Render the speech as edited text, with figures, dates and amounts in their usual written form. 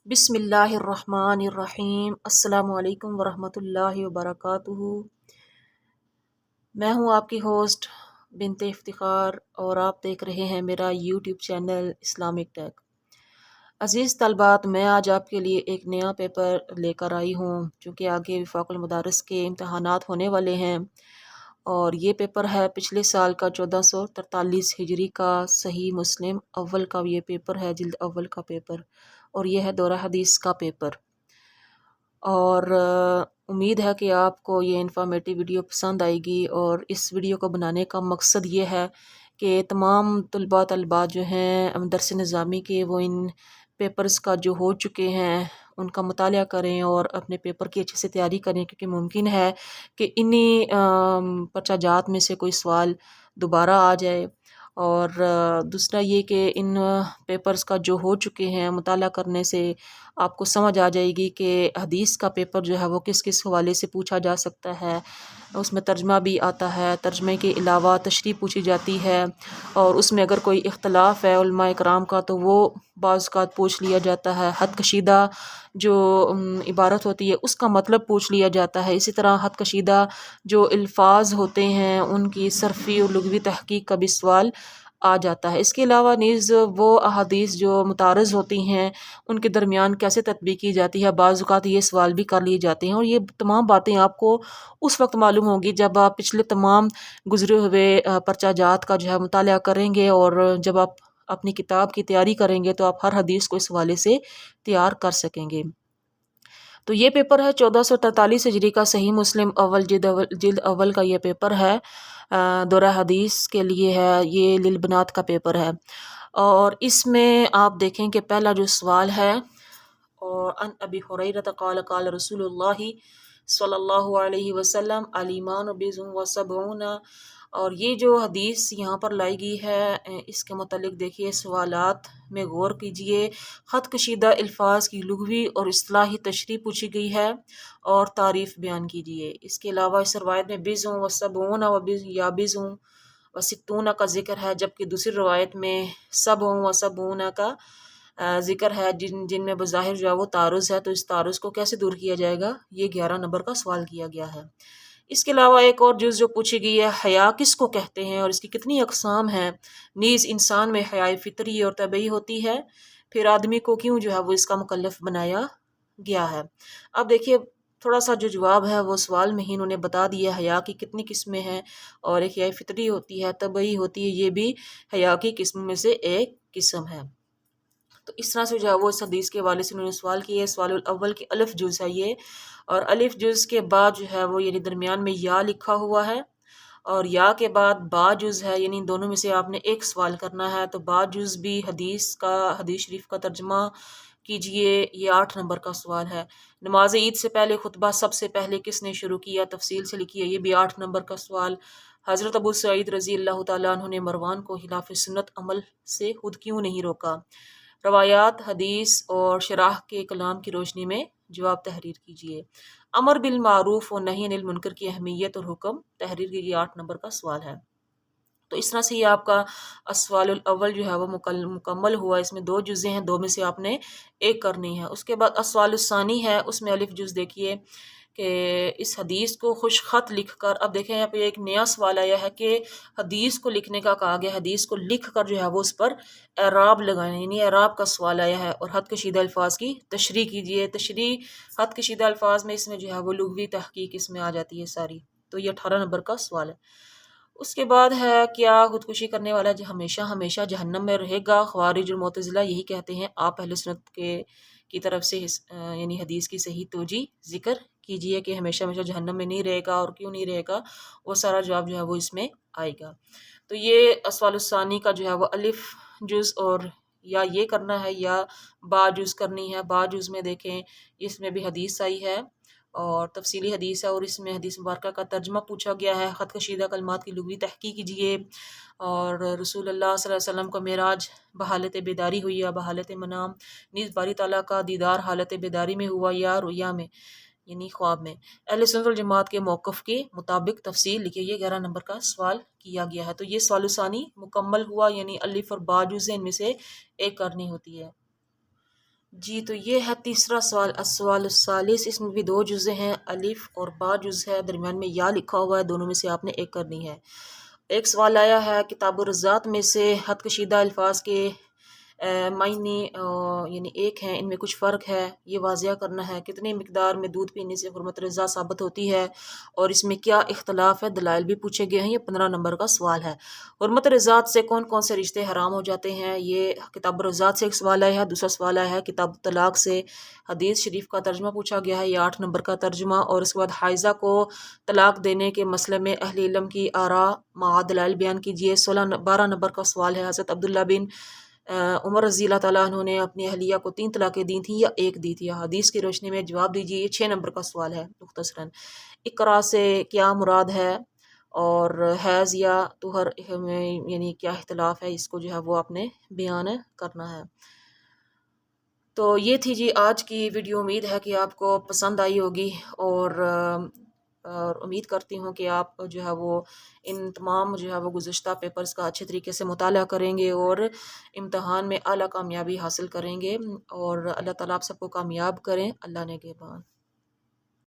بسم اللہ الرحمن الرحیم۔ السلام علیکم ورحمۃ اللہ وبرکاتہ۔ میں ہوں آپ کی ہوسٹ بنت افتخار اور آپ دیکھ رہے ہیں میرا یوٹیوب چینل اسلامک ٹیک۔ عزیز طلبات، میں آج آپ کے لیے ایک نیا پیپر لے کر آئی ہوں چونکہ آگے وفاق المدارس کے امتحانات ہونے والے ہیں، اور یہ پیپر ہے پچھلے سال کا 1443 ہجری کا صحیح مسلم اول کا یہ پیپر ہے، جلد اول کا پیپر، اور یہ ہے دورہ حدیث کا پیپر۔ اور امید ہے کہ آپ کو یہ انفارمیٹیو ویڈیو پسند آئے گی، اور اس ویڈیو کو بنانے کا مقصد یہ ہے کہ تمام طلبات جو ہیں درس نظامی کے، وہ ان پیپرز کا جو ہو چکے ہیں ان کا مطالعہ کریں اور اپنے پیپر کی اچھے سے تیاری کریں، کیونکہ ممکن ہے کہ انہی پرچہ جات میں سے کوئی سوال دوبارہ آ جائے۔ اور دوسرا یہ کہ ان پیپرز کا جو ہو چکے ہیں مطالعہ کرنے سے آپ کو سمجھ آ جائے گی کہ حدیث کا پیپر جو ہے وہ کس کس حوالے سے پوچھا جا سکتا ہے۔ اس میں ترجمہ بھی آتا ہے، ترجمے کے علاوہ تشریح پوچھی جاتی ہے، اور اس میں اگر کوئی اختلاف ہے علماء کرام کا تو وہ بعض اوقات پوچھ لیا جاتا ہے۔ حد کشیدہ جو عبارت ہوتی ہے اس کا مطلب پوچھ لیا جاتا ہے۔ اسی طرح حد کشیدہ جو الفاظ ہوتے ہیں ان کی صرفی اور لغوی تحقیق کا بھی سوال آ جاتا ہے۔ اس کے علاوہ نیز وہ احادیث جو متعارض ہوتی ہیں ان کے درمیان کیسے تطبیق کی جاتی ہے، بعض اوقات یہ سوال بھی کر لیے جاتے ہیں، اور یہ تمام باتیں آپ کو اس وقت معلوم ہوگی جب آپ پچھلے تمام گزرے ہوئے پرچہ جات کا جو ہے مطالعہ کریں گے، اور جب آپ اپنی کتاب کی تیاری کریں گے تو آپ ہر حدیث کو اس حوالے سے تیار کر سکیں گے۔ تو یہ پیپر ہے 1443 ہجری کا صحیح مسلم اول جلد اول کا یہ پیپر ہے، دورہ حدیث کے لیے ہے، یہ للبنات کا پیپر ہے۔ اور اس میں آپ دیکھیں کہ پہلا جو سوال ہے، اور ان ابی ہریرہ قال قال رسول اللہ صلی اللہ علیہ وسلم الایمان بضع وسبعون، اور یہ جو حدیث یہاں پر لائی گئی ہے اس کے متعلق دیکھیے سوالات میں غور کیجئے۔ خط کشیدہ الفاظ کی لغوی اور اصطلاحی تشریح پوچھی گئی ہے اور تعریف بیان کیجئے۔ اس کے علاوہ اس روایت میں بضع وسبعون یا بضع وستون کا ذکر ہے، جبکہ دوسری روایت میں سبع وسبعون کا ذکر ہے، جن میں بظاہر جو ہے وہ تعارض ہے، تو اس تعارض کو کیسے دور کیا جائے گا، یہ 11 نمبر کا سوال کیا گیا ہے۔ اس کے علاوہ ایک اور جز جو پوچھی گئی ہے، حیا کس کو کہتے ہیں اور اس کی کتنی اقسام ہیں، نیز انسان میں حیا فطری اور طبعی ہوتی ہے، پھر آدمی کو کیوں جو ہے وہ اس کا مکلف بنایا گیا ہے۔ اب دیکھیے تھوڑا سا جو جواب ہے وہ سوال میں ہی انہوں نے بتا دیا، حیا کی کتنی قسمیں ہیں، اور ایک حیا فطری ہوتی ہے، طبعی ہوتی ہے، یہ بھی حیا کی قسم میں سے ایک قسم ہے۔ تو اس طرح سے جو ہے وہ اس حدیث کے حوالے سے انہوں نے سوال کیا ہے۔ سوال الاول کے الف جز ہے یہ، اور الف جز کے بعد جو ہے وہ یعنی درمیان میں یا لکھا ہوا ہے، اور یا کے بعد با جز ہے، یعنی دونوں میں سے آپ نے ایک سوال کرنا ہے۔ تو با جز بھی حدیث شریف کا ترجمہ کیجئے، یہ 8 نمبر کا سوال ہے۔ نماز عید سے پہلے خطبہ سب سے پہلے کس نے شروع کیا، تفصیل سے لکھی ہے، یہ بھی 8 نمبر کا سوال۔ حضرت ابو سعید رضی اللہ تعالیٰ عنہ نے مروان کو خلاف سنت عمل سے خود کیوں نہیں روکا؟ روایات، حدیث اور شرح کے کلام کی روشنی میں جواب تحریر کیجیے۔ امر بالمعروف و نہی عن المنکر کی اہمیت اور حکم تحریر کیجیے، 8 نمبر کا سوال ہے۔ تو اس طرح سے یہ آپ کا السوال الاول جو ہے وہ مکمل ہوا۔ اس میں 2 جزیں ہیں، 2 میں سے آپ نے ایک کرنی ہے۔ اس کے بعد السوال الثانی ہے، اس میں الف جز دیکھیے کہ اس حدیث کو خوش خط لکھ کر، اب دیکھیں یہاں پہ ایک نیا سوال آیا ہے کہ حدیث کو لکھنے کا کہا گیا، حدیث کو لکھ کر جو ہے وہ اس پر اعراب لگائیں، یعنی اعراب کا سوال آیا ہے، اور حد کشیدہ الفاظ کی تشریح کیجیے۔ تشریح حد کشیدہ الفاظ میں اس میں جو ہے وہ لغوی تحقیق اس میں آ جاتی ہے ساری، تو یہ 18 نمبر کا سوال ہے۔ اس کے بعد ہے کیا خودکشی کرنے والا جو ہمیشہ ہمیشہ جہنم میں رہے گا؟ خوارج اور معتزلہ یہی کہتے ہیں، آپ اہل سنت کی طرف سے یعنی حدیث کی صحیح توجیہ ذکر کیجئے کہ ہمیشہ ہمیشہ جہنم میں نہیں رہے گا، اور کیوں نہیں رہے گا، وہ سارا جواب جو ہے وہ اس میں آئے گا۔ تو یہ سوال الثانی کا جو ہے وہ الف جز اور یا یہ کرنا ہے یا با جز کرنی ہے۔ با جز میں دیکھیں اس میں بھی حدیث آئی ہے اور تفصیلی حدیث ہے، اور اس میں حدیث مبارکہ کا ترجمہ پوچھا گیا ہے۔ خط کشیدہ کلمات کی لغوی تحقیق کیجیے، اور رسول اللہ صلی اللہ علیہ وسلم کو معراج بحالت بیداری ہوئی یا بحالت منام، نیز باری تعالیٰ کا دیدار حالت بیداری میں ہوا یا رؤیا میں یعنی خواب میں؟ اہل سنت والجماعت کے موقف کے مطابق تفصیل لکھیے، یہ 11 نمبر کا سوال کیا گیا ہے۔ تو یہ سوال ثانی مکمل ہوا، یعنی الف اور با جز ان میں سے ایک کرنی ہوتی ہے۔ جی تو یہ ہے تیسرا سوال، السوال الثالث، اس میں بھی دو جزء ہیں، الف اور با جزء ہے، درمیان میں یا لکھا ہوا ہے، دونوں میں سے آپ نے ایک کرنی ہے۔ ایک سوال آیا ہے کتاب الرضاعت میں سے حد کشیدہ الفاظ کے معنی یعنی ایک ہیں، ان میں کچھ فرق ہے، یہ واضح کرنا ہے۔ کتنی مقدار میں دودھ پینے سے حرمت رضا ثابت ہوتی ہے اور اس میں کیا اختلاف ہے، دلائل بھی پوچھے گئے ہیں۔ یہ 15 نمبر کا سوال ہے۔ حرمت رضاعت سے کون کون سے رشتے حرام ہو جاتے ہیں، یہ کتاب الرضاعت سے ایک سوال آیا ہے۔ دوسرا سوال آیا ہے کتاب طلاق سے حدیث شریف کا ترجمہ پوچھا گیا ہے، یہ 8 نمبر کا ترجمہ۔ اور اس کے بعد حائضہ کو طلاق دینے کے مسئلے میں اہل علم کی آراء مع دلائل بیان کیجیے، 12 نمبر کا سوال ہے۔ حضرت عبداللہ بن عمر رضی اللہ تعالیٰ عنہ نے اپنی اہلیہ کو 3 طلاقیں دی تھیں یا ایک دی تھی، حدیث کی روشنی میں جواب دیجیے، یہ 6 نمبر کا سوال ہے مختصراً۔ اقرا سے کیا مراد ہے اور حیض یا طہر میں یعنی کیا اختلاف ہے، اس کو جو ہے وہ آپ نے بیان کرنا ہے۔ تو یہ تھی جی آج کی ویڈیو، امید ہے کہ آپ کو پسند آئی ہوگی، اور امید کرتی ہوں کہ آپ جو ہے وہ ان تمام جو ہے وہ گزشتہ پیپرز کا اچھے طریقے سے مطالعہ کریں گے اور امتحان میں اعلیٰ کامیابی حاصل کریں گے، اور اللہ تعالیٰ آپ سب کو کامیاب کریں۔ اللہ نگہبان۔